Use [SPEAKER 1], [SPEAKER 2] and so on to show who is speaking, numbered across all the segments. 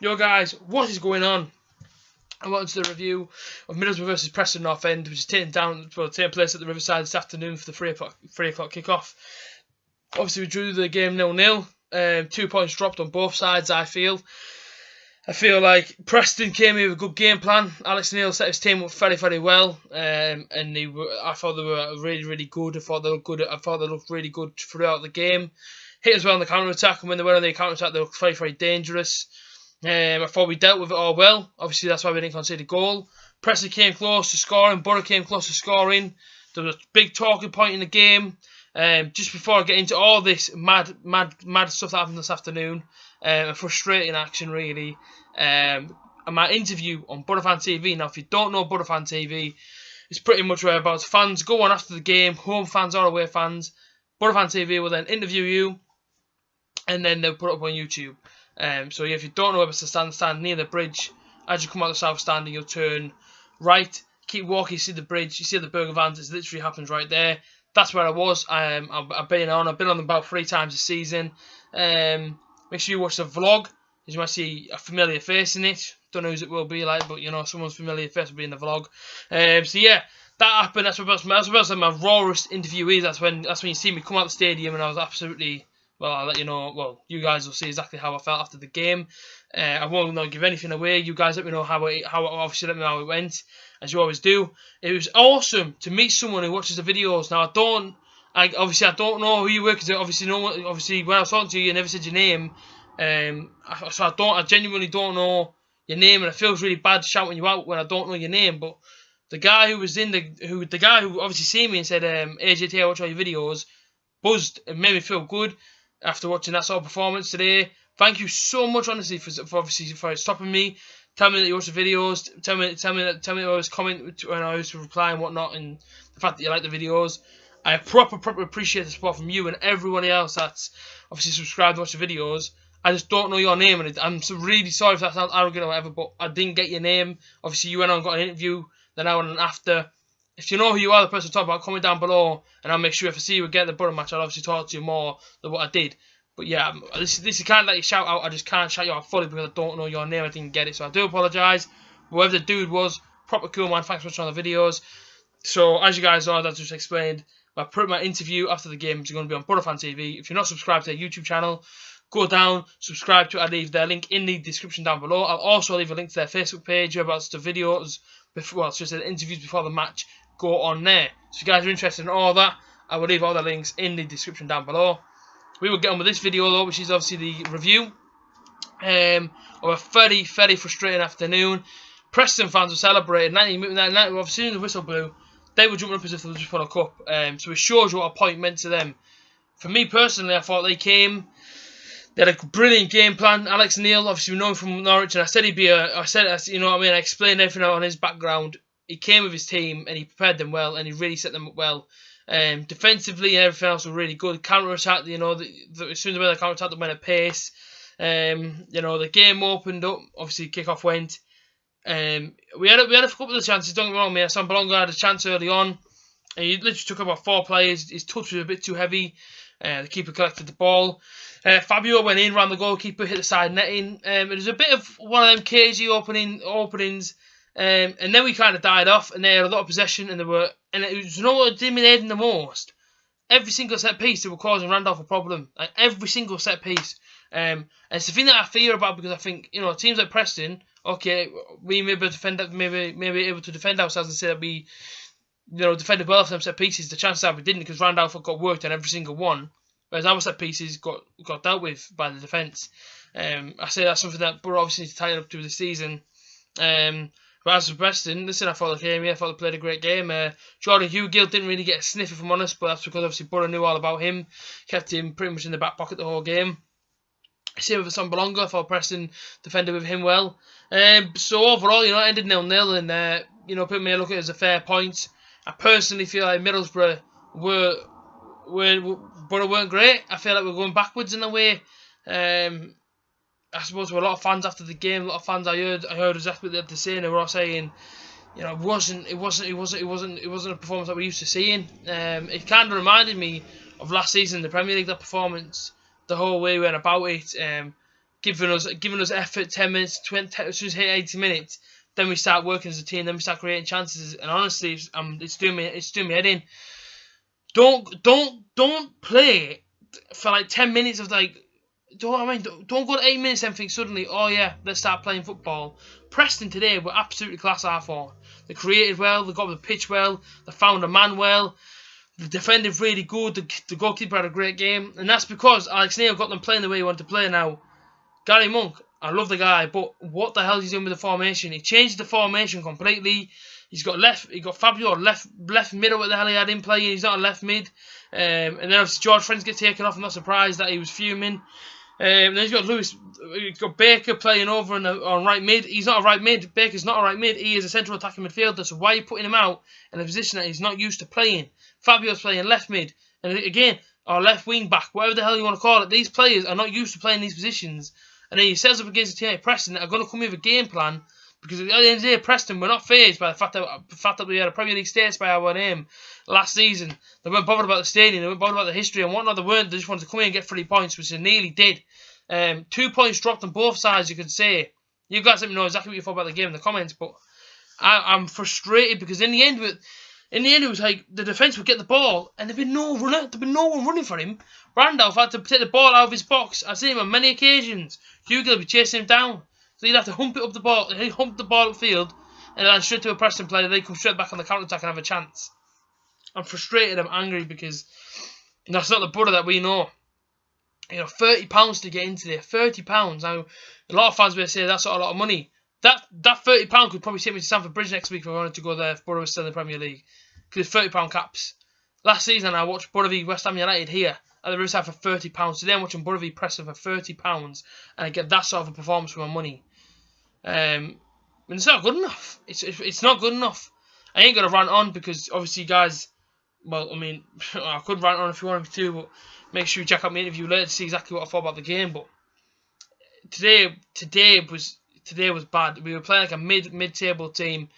[SPEAKER 1] Yo guys, what is going on? I wanted to do a review of Middlesbrough versus Preston North End, which is taking place at the Riverside this afternoon for the 3 o'clock kickoff. Obviously, we drew the game 0-0. 2 points dropped on both sides. I feel like Preston came in with a good game plan. Alex Neil set his team up very well, and I thought they were really good. I thought they looked really good throughout the game. Hit as well on the counter attack, and when they went on the counter attack, they looked very dangerous. I thought we dealt with it all well. Obviously, that's why we didn't concede a goal. Preston came close to scoring. Borough came close to scoring. There was a big talking point in the game. Just before I get into all this mad stuff that happened this afternoon, a frustrating action really. My interview on Borough Fan TV. Now, if you don't know Borough Fan TV, it's pretty much whereabouts fans go on after the game, home fans or away fans. Borough Fan TV will then interview you, and then they'll put it up on YouTube. So yeah, if you don't know where to stand near the bridge, as you come out the south stand, you'll turn right, keep walking, you see the bridge, you see the burger vans, it literally happens right there. That's where I was. I've been on them about 3 times this season. Make sure you watch the vlog, as you might see a familiar face in it. Don't know who it will be like, but you know, someone's familiar face will be in the vlog. So yeah, that happened. That's what my rawest interview is. That's when you see me come out the stadium, and I was absolutely. Well, I'll let you know. Well, you guys will see exactly how I felt after the game. I won't not give anything away. You guys let me know how obviously let me know how it went, as you always do. It was awesome to meet someone who watches the videos. Now I don't know who you were, because obviously when I was talking to you, you never said your name. So I genuinely don't know your name, and it feels really bad shouting you out when I don't know your name. But the guy who was the guy who obviously seen me and said, A.J.T, I watch all your videos, buzzed and made me feel good. After watching that sort of performance today, thank you so much, honestly, for stopping me, telling me that you watch the videos, tell me that I was commenting when I was replying and whatnot, and the fact that you like the videos. I proper appreciate the support from you and everybody else that's obviously subscribed and watched the videos. I just don't know your name, and I'm really sorry if that sounds arrogant or whatever, but I didn't get your name. Obviously, you went on and got an interview the hour and after. If you know who you are, the person talking about, comment down below, and I'll make sure if I see you again at the Borough match, I'll obviously talk to you more than what I did. But yeah, this is kind of like a shout out. I just can't shout you out fully because I don't know your name. I didn't get it, so I do apologise. Whoever the dude was, proper cool man. Thanks for watching all the videos. So as you guys know, as I just explained, my interview after the game is going to be on Borough Fan TV. If you're not subscribed to their YouTube channel, go down, subscribe to it. I'll leave their link in the description down below. I'll also leave a link to their Facebook page about the videos before, well, it's just the interviews before the match. Go on there. So if you guys are interested in all that, I will leave all the links in the description down below. We will get on with this video though, which is obviously the review of a very frustrating afternoon. Preston fans were celebrating. As soon as the whistle blew, they were jumping up as if they were just won a cup. So it shows you what a point meant to them. For me personally, I thought they had a brilliant game plan. Alex Neil, obviously we know him from Norwich, and I said he'd be you know what I mean. I explained everything out on his background. He came with his team and he prepared them well, and he really set them up well. Defensively and everything else was really good. Counter attack, you know, as soon as they counter attack, they went at pace. You know, the game opened up. Obviously, kickoff went. We had a couple of chances. Don't get me wrong, mate. Sam Bolonga had a chance early on, and he literally took about 4 players. His touch was a bit too heavy. The keeper collected the ball. Fabio went in, ran the goalkeeper, hit the side netting. It was a bit of one of them cagey openings. And then we kind of died off, and they had a lot of possession, and it was, you know what did me the most? Every single set piece they were causing Randolph a problem. Like every single set piece. And it's the thing that I fear about, because I think, you know, teams like Preston, okay, we maybe able to defend ourselves and say that we, you know, defended well for them set pieces. The chances are we didn't, because Randolph got worked on every single one, whereas our set pieces got dealt with by the defence. I say that's something that Borough obviously need to tighten up to this season. But as for Preston, listen, I thought they came here. I thought they played a great game. Jordan Hugill didn't really get a sniff, if I'm honest, but that's because obviously Borough knew all about him. Kept him pretty much in the back pocket the whole game. Same with Sam Bolonga. I thought Preston defended with him well. So overall, you know, it ended 0-0, and you know, people may look at it as a fair point. I personally feel like Middlesbrough weren't great. I feel like we're going backwards in a way. I suppose there were a lot of fans after the game. A lot of fans I heard exactly what they had to say, and they were all saying, you know, it wasn't a performance that we're used to seeing. It kind of reminded me of last season in the Premier League, that performance, the whole way we went about it. giving us effort, 10 minutes, 20, as soon as we hit 80 minutes, then we start working as a team, then we start creating chances, and honestly, it's doing me head in. Don't play for like 10 minutes of like, don't go to 8 minutes and think suddenly, oh yeah, let's start playing football. Preston today were absolutely class, I thought. They created well, they got the pitch well, they found a man well, they defended really good, the goalkeeper had a great game, and that's because Alex Neil got them playing the way he wanted to play now. Gary Monk, I love the guy, but what the hell is he doing with the formation? He changed the formation completely. He got Fabio left mid, or what the hell he had him playing. He's not a left mid. And then obviously George Friends gets taken off. I'm not surprised that he was fuming. Then he's got Baker playing over on right mid. He's not a right mid. Baker's not a right mid. He is a central attacking midfielder. So why are you putting him out in a position that he's not used to playing? Fabio's playing left mid. And again, or left wing back, whatever the hell you want to call it. These players are not used to playing these positions. And then he sets up against a team like Preston that are going to come with a game plan. Because at the end of the day, Preston were not fazed by the fact that we had a Premier League status by our name last season. They weren't bothered about the stadium, they weren't bothered about the history and whatnot. They weren't. They just wanted to come in and get 3 points, which they nearly did. 2 points dropped on both sides, you could say. You guys let me know exactly what you thought about the game in the comments, but I'm frustrated because in the end it was like the defence would get the ball and there'd be no runner, there'd be no one running for him. Randolph had to take the ball out of his box. I've seen him on many occasions. Hugo would be chasing him down. So he'd have to hump the ball upfield, and then straight to a Preston player. They come straight back on the counter attack and have a chance. I'm frustrated. I'm angry because that's not the Borough that we know. You know, £30 to get into there. £30. Now, a lot of fans will say that's not a lot of money. That £30 could probably take me to Stamford Bridge next week if I wanted to go there if Borough was still in the Premier League. Because it's £30 caps. Last season I watched Borough v West Ham United here at the Riverside for £30. Today I'm watching Borough v Preston for £30, and I get that sort of a performance for my money. And it's not good enough. It's not good enough. I ain't gonna rant on because obviously, guys. Well, I mean, I could rant on if you wanted me to, but make sure you check out my interview later to see exactly what I thought about the game. But today was bad. We were playing like a mid-table team,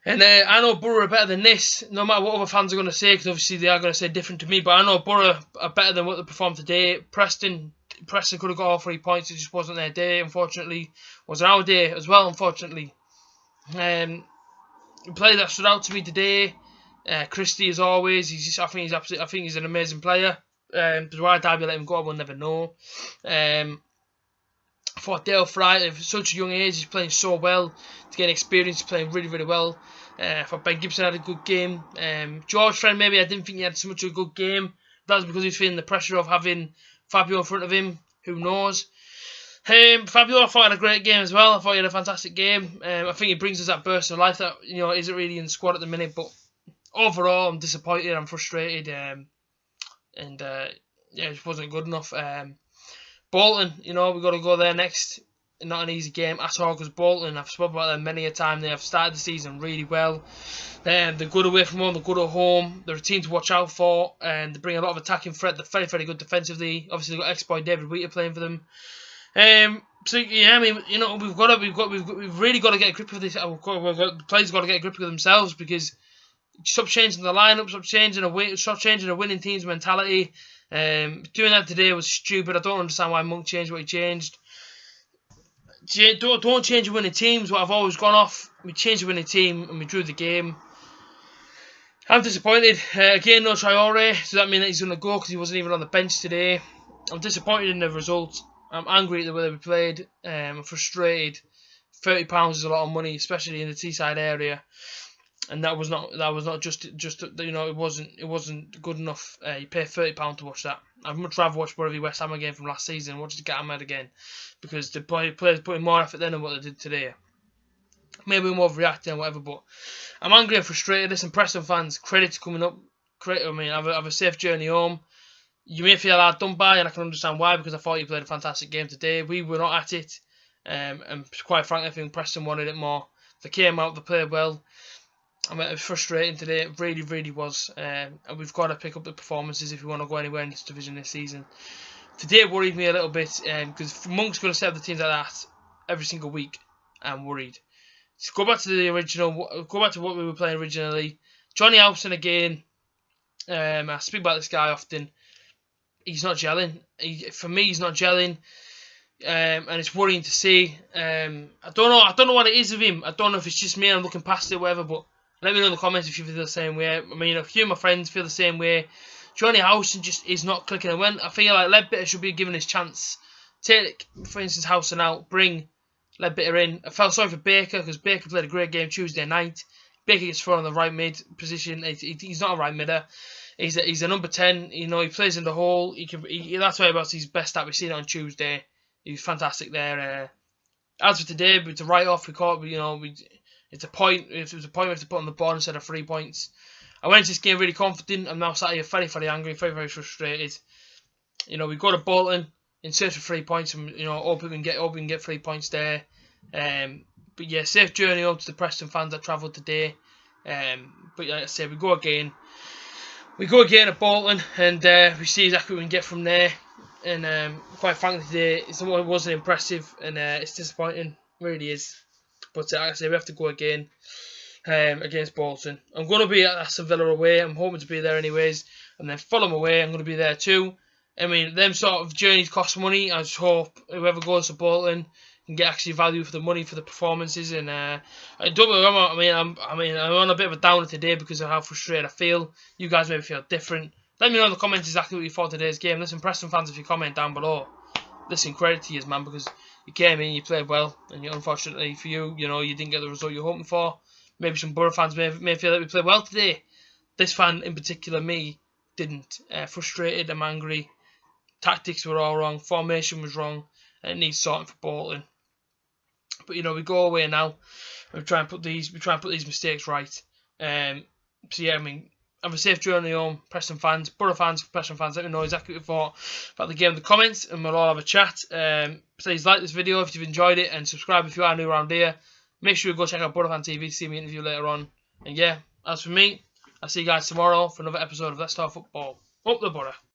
[SPEAKER 1] and I know Borough are better than this. No matter what other fans are gonna say, because obviously they are gonna say different to me. But I know Borough are better than what they performed today. Preston could have got all 3 points. It just wasn't their day, unfortunately. It wasn't our day as well, unfortunately. The player that stood out to me today, Christie, as always. I think he's an amazing player. Why Derby let him go, I will never know. I thought Dale Fry, at such a young age, he's playing so well. To get experience, he's playing really, really well. I thought Ben Gibson had a good game. George Friend, maybe I didn't think he had so much of a good game. That was because he was feeling the pressure of having Fabio in front of him. Who knows? Fabio, I thought had a great game as well. I thought he had a fantastic game. I think he brings us that burst of life that isn't really in the squad at the minute. But overall, I'm disappointed. I'm frustrated. Yeah, it just wasn't good enough. Bolton, we've got to go there next. Not an easy game at all because Bolton, I've spoken about them many a time. They have started the season really well. They're good away from home, they're good at home. They're a team to watch out for, and they bring a lot of attacking threat. They're very, very good defensively. Obviously, they've got ex-boy David Wheater playing for them. So yeah, I mean, we've really got to get a grip of this. The players got to get a grip of themselves because stop changing the lineup, stop changing a winning team's mentality. Doing that today was stupid. I don't understand why Monk changed what he changed. Don't change a winning team is what I've always gone off. We changed the winning team and we drew the game. I'm disappointed. Again, no Traore, so that means that he's going to go because he wasn't even on the bench today. I'm disappointed in the result. I'm angry at the way we played. I'm frustrated. £30 is a lot of money, especially in the Teesside area, and that was not just it wasn't good enough. You pay £30 to watch that. I'd much rather watch Borough v West Ham again from last season. Watch the Gatterhead again because the players put in more effort then than what they did today. Maybe we're more reacting and whatever, but I'm angry and frustrated. Listen, Preston fans, credit's coming up. Have a safe journey home. You may feel hard done by, and I can understand why, because I thought you played a fantastic game today. We were not at it, and quite frankly, I think Preston wanted it more. They came out, they played well. I mean, it was frustrating today. It really, really was. And we've got to pick up the performances if we want to go anywhere in this division this season. Today worried me a little bit because Monk's going to set up the teams like that every single week. I'm worried. So go back to the original. Go back to what we were playing originally. Johnny Howson again. I speak about this guy often. He's not gelling. For me, he's not gelling. and it's worrying to see. I don't know what it is with him. I don't know if it's just me and I'm looking past it or whatever, but let me know in the comments if you feel the same way. I mean, a few of my friends feel the same way. Johnny Howson just is not clicking. And when I feel like Leadbitter should be given his chance. Take, for instance, Howson out, bring Leadbitter in. I felt sorry for Baker because Baker played a great game Tuesday night. Baker gets thrown in the right mid position. He's not a right midder. He's a number 10. You know, he plays in the hole. That's why about his best stat. We've seen it on Tuesday. He was fantastic there. As for today, it's a write-off. It's a point. If it was a point, we have to put on the board instead of 3 points. I went into this game really confident. I'm now sat here very, very angry, very, very frustrated. You know, we go to Bolton in search of 3 points, and hope we can get 3 points there. But yeah, safe journey home to the Preston fans that travelled today. But like I said, we go again. We go again at Bolton, and we see exactly what we can get from there. And quite frankly, today it wasn't impressive, and it's disappointing. It really is. But like I say, we have to go again against Bolton. I'm going to be at Aston Villa away. I'm hoping to be there anyways. And then Fulham away, I'm going to be there too. I mean, them sort of journeys cost money. I just hope whoever goes to Bolton can get actually value for the money for the performances. And I'm on a bit of a downer today because of how frustrated I feel. You guys maybe feel different. Let me know in the comments exactly what you thought of today's game. Listen, Preston fans, if you comment down below, listen, credit to you, man, because you came in, you played well, and unfortunately for you, you didn't get the result you were hoping for. Maybe some Borough fans may feel that we played well today. This fan in particular, me, didn't. Frustrated, I'm angry. Tactics were all wrong. Formation was wrong. And it needs sorting for Bolton. But we go away now. We try and put these mistakes right. So yeah, I mean, have a safe journey home, Preston fans, Borough fans, Preston fans. Let me know exactly what you thought about the game in the comments, and we'll all have a chat. Please like this video if you've enjoyed it, and subscribe if you are new around here. Make sure you go check out Borough Fan TV to see me interview later on. And yeah, as for me, I'll see you guys tomorrow for another episode of Let's Talk Football. Up the Borough.